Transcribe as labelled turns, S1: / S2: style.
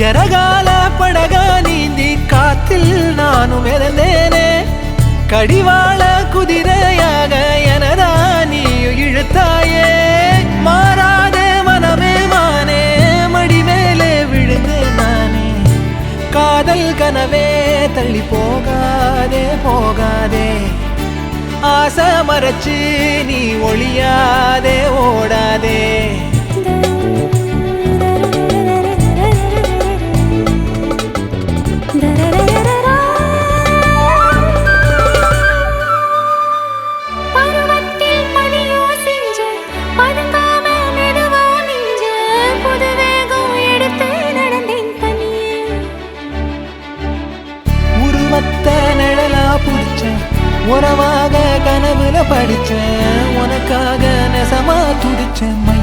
S1: எரகால படகா நீந்தி காத்தில் நானும் மிதந்தேனே கடிவாள குதிரையாக எனதா நீயும் இழுத்தாயே மாறாத மனமே மானே மடி மேலே விழுந்தேன் நானே காதல் கனவே தள்ளி போகாதே போகாதே ஆசை மறைச்சு நீ ஒளியாதே ஓடாதே உறவாக கனவுல படிச்சேன் உனக்காக நெசமா துடிச்சேன்